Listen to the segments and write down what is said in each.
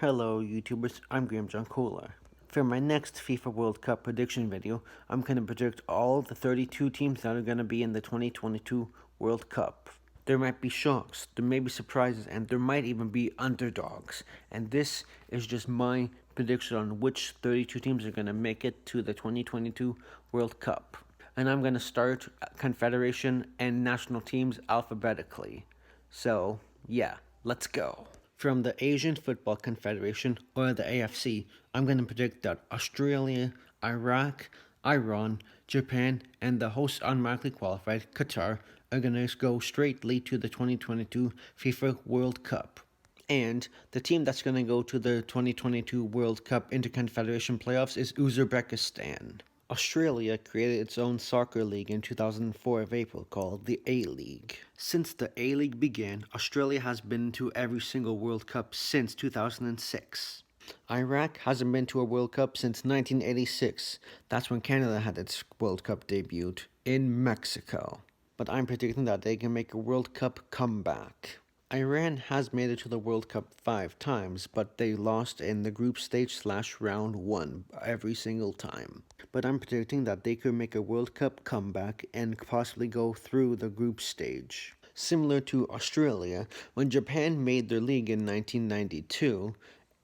Hello YouTubers, I'm Graham John Kohler. For my next FIFA World Cup prediction video, I'm going to predict all the 32 teams that are going to be in the 2022 World Cup. There might be shocks, there may be surprises, and there might even be underdogs. And this is just my prediction on which 32 teams are going to make it to the 2022 World Cup. And I'm going to start confederation and national teams alphabetically. So, yeah, let's go. From the Asian Football Confederation, or the AFC, I'm going to predict that Australia, Iraq, Iran, Japan, and the host automatically qualified, Qatar, are going to go straightly to the 2022 FIFA World Cup. And the team that's going to go to the 2022 World Cup Interconfederation playoffs is Uzbekistan. Australia created its own soccer league in 2004 of April called the A-League. Since the A-League began, Australia has been to every single World Cup since 2006. Iraq hasn't been to a World Cup since 1986. That's when Canada had its World Cup debut in Mexico. But I'm predicting that they can make a World Cup comeback. Iran has made it to the World Cup 5 times, but they lost in the group stage / round 1 every single time. But I'm predicting that they could make a World Cup comeback and possibly go through the group stage. Similar to Australia, when Japan made their league in 1992,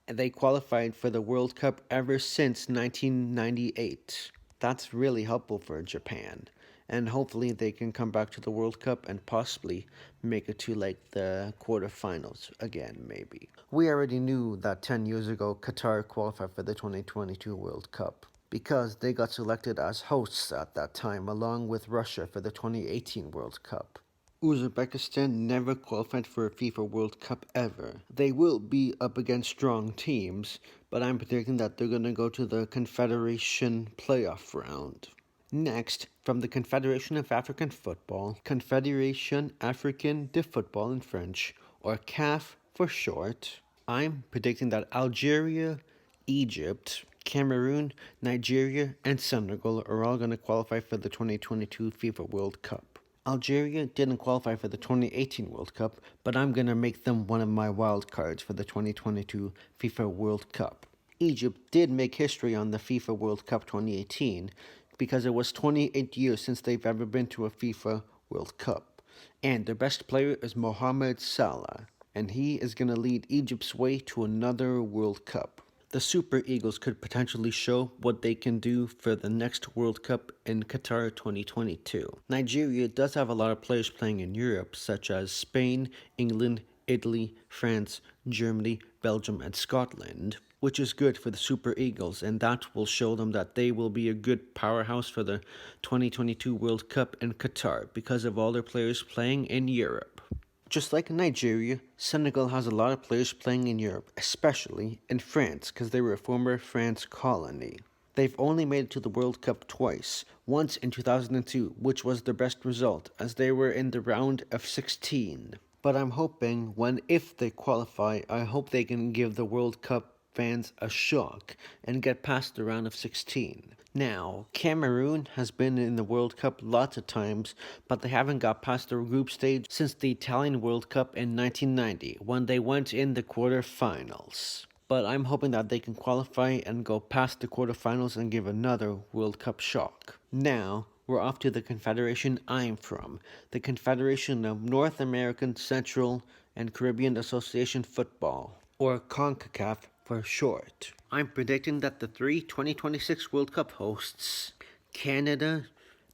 they qualified for the World Cup ever since 1998. That's really helpful for Japan. And hopefully they can come back to the World Cup and possibly make it to like the quarterfinals again, maybe. We already knew that 10 years ago Qatar qualified for the 2022 World Cup because they got selected as hosts at that time along with Russia for the 2018 World Cup. Uzbekistan never qualified for a FIFA World Cup ever. They will be up against strong teams, but I'm predicting that they're going to go to the Confederation playoff round. Next, from the Confederation of African Football, Confederation Africaine de Football in French, or CAF for short, I'm predicting that Algeria, Egypt, Cameroon, Nigeria, and Senegal are all going to qualify for the 2022 FIFA World Cup. Algeria didn't qualify for the 2018 World Cup, but I'm going to make them one of my wild cards for the 2022 FIFA World Cup. Egypt did make history on the FIFA World Cup 2018 because it was 28 years since they've ever been to a FIFA World Cup. And their best player is Mohamed Salah, and he is going to lead Egypt's way to another World Cup. The Super Eagles could potentially show what they can do for the next World Cup in Qatar 2022. Nigeria does have a lot of players playing in Europe, such as Spain, England, Italy, France, Germany, Belgium, and Scotland, which is good for the Super Eagles, and that will show them that they will be a good powerhouse for the 2022 World Cup in Qatar because of all their players playing in Europe. Just like Nigeria, Senegal has a lot of players playing in Europe, especially in France, because they were a former France colony. They've only made it to the World Cup twice, once in 2002, which was their best result, as they were in the round of 16. But I'm hoping if they qualify, I hope they can give the World Cup fans a shock and get past the round of 16. Now, Cameroon has been in the World Cup lots of times, but they haven't got past the group stage since the Italian World Cup in 1990, when they went in the quarterfinals. But I'm hoping that they can qualify and go past the quarterfinals and give another World Cup shock. Now, we're off to the confederation I'm from, the Confederation of North American, Central, and Caribbean Association Football, or CONCACAF for short. I'm predicting that the three 2026 World Cup hosts, Canada,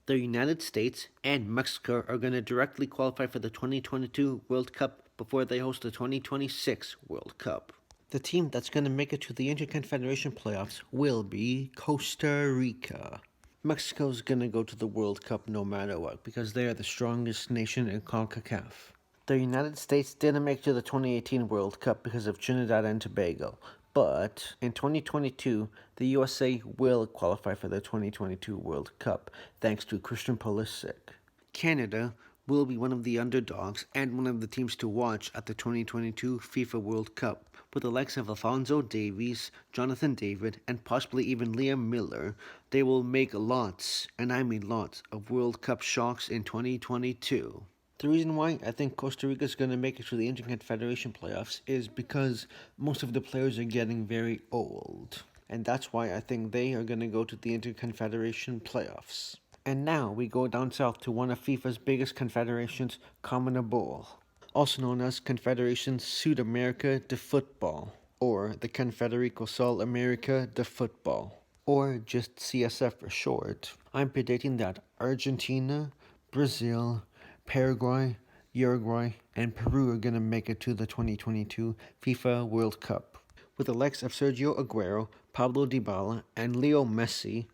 the United States, and Mexico, are going to directly qualify for the 2022 World Cup before they host the 2026 World Cup. The team that's going to make it to the Interconfederation playoffs will be Costa Rica. Mexico's going to go to the World Cup no matter what because they are the strongest nation in CONCACAF. The United States didn't make it to the 2018 World Cup because of Trinidad and Tobago, but in 2022, the USA will qualify for the 2022 World Cup thanks to Christian Pulisic. Canada will be one of the underdogs and one of the teams to watch at the 2022 FIFA World Cup, with the likes of Alphonso Davies, Jonathan David, and possibly even Liam Miller. They will make lots, and I mean lots, of World Cup shocks in 2022. The reason why I think Costa Rica is going to make it to the Interconfederation playoffs is because most of the players are getting very old. And that's why I think they are going to go to the Interconfederation playoffs. And now we go down south to one of FIFA's biggest confederations, CONMEBOL, also known as Confederation Sudamerica de Football, or the Confederação América de Football, or just CSF for short. I'm predicting that Argentina, Brazil, Paraguay, Uruguay, and Peru are going to make it to the 2022 FIFA World Cup. With the likes of Sergio Aguero, Pablo Dybala, and Leo Messi,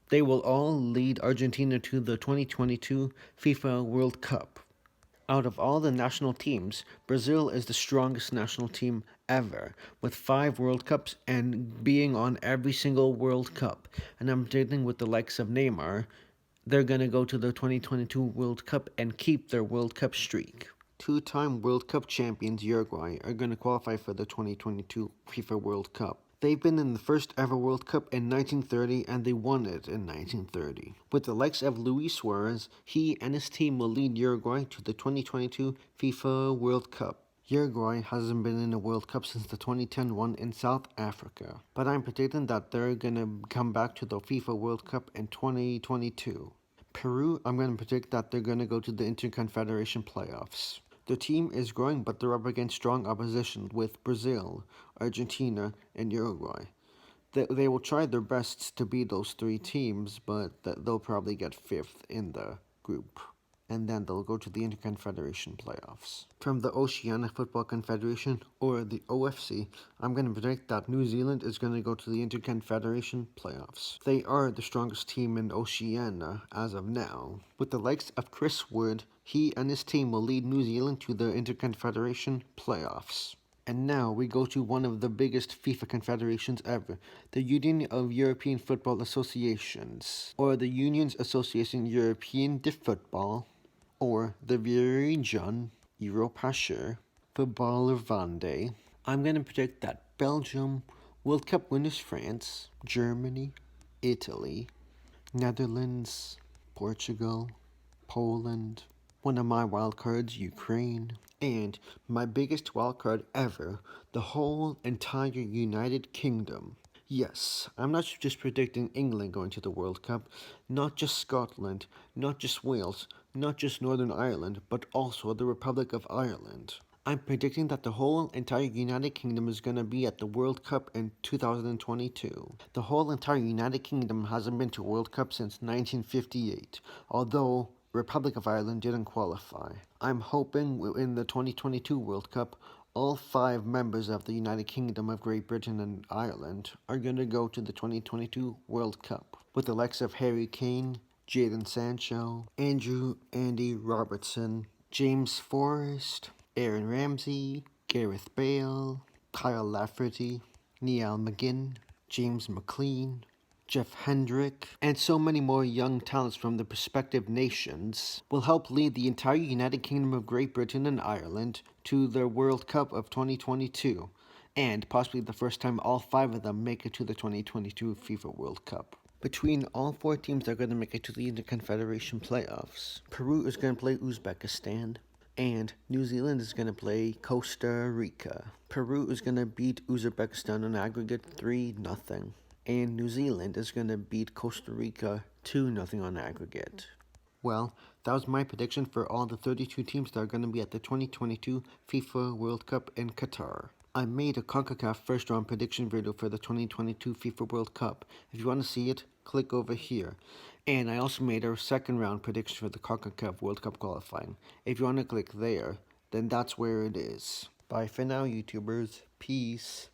they will all lead Argentina to the 2022 FIFA World Cup. Out of all the national teams, Brazil is the strongest national team ever, with 5 World Cups and being on every single World Cup. And I'm predicting with the likes of Neymar, they're going to go to the 2022 World Cup and keep their World Cup streak. Two-time World Cup champions Uruguay are going to qualify for the 2022 FIFA World Cup. They've been in the first ever World Cup in 1930 and they won it in 1930. With the likes of Luis Suarez, he and his team will lead Uruguay to the 2022 FIFA World Cup. Uruguay hasn't been in a World Cup since the 2010 one in South Africa, but I'm predicting that they're going to come back to the FIFA World Cup in 2022. Peru, I'm going to predict that they're going to go to the Interconfederation playoffs. The team is growing, but they're up against strong opposition with Brazil, Argentina, and Uruguay. They will try their best to beat those 3 teams, but they'll probably get 5th in the group. And then they'll go to the Interconfederation playoffs. From the Oceania Football Confederation, or the OFC, I'm going to predict that New Zealand is going to go to the Interconfederation playoffs. They are the strongest team in Oceania as of now. With the likes of Chris Wood, he and his team will lead New Zealand to the Interconfederation playoffs. And now we go to one of the biggest FIFA confederations ever, the Union of European Football Associations, or the Unions Association Européenne de Football, or the Preidction Europasher Footballer Vande. I'm going to predict that Belgium, World Cup winners France, Germany, Italy, Netherlands, Portugal, Poland, one of my wildcards, Ukraine, and my biggest wildcard ever, the whole entire United Kingdom. Yes, I'm not just predicting England going to the World Cup, not just Scotland, not just Wales, not just Northern Ireland, but also the Republic of Ireland. I'm predicting that the whole entire United Kingdom is going to be at the World Cup in 2022. The whole entire United Kingdom hasn't been to a World Cup since 1958, although Republic of Ireland didn't qualify. I'm hoping in the 2022 World Cup, all 5 members of the United Kingdom of Great Britain and Ireland are going to go to the 2022 World Cup, with the likes of Harry Kane, Jadon Sancho, Andrew Andy Robertson, James Forrest, Aaron Ramsey, Gareth Bale, Kyle Lafferty, Niall McGinn, James McLean, Jeff Hendrick, and so many more young talents from the respective nations will help lead the entire United Kingdom of Great Britain and Ireland to the World Cup of 2022, and possibly the first time all 5 of them make it to the 2022 FIFA World Cup. Between all 4 teams that are going to make it to the Interconfederation playoffs, Peru is going to play Uzbekistan, and New Zealand is going to play Costa Rica. Peru is going to beat Uzbekistan on aggregate 3-0. And New Zealand is going to beat Costa Rica 2-0 on aggregate. Well, that was my prediction for all the 32 teams that are going to be at the 2022 FIFA World Cup in Qatar. I made a CONCACAF first round prediction video for the 2022 FIFA World Cup. If you want to see it, click over here. And I also made a second round prediction for the CONCACAF World Cup qualifying. If you want to click there, then that's where it is. Bye for now, YouTubers. Peace.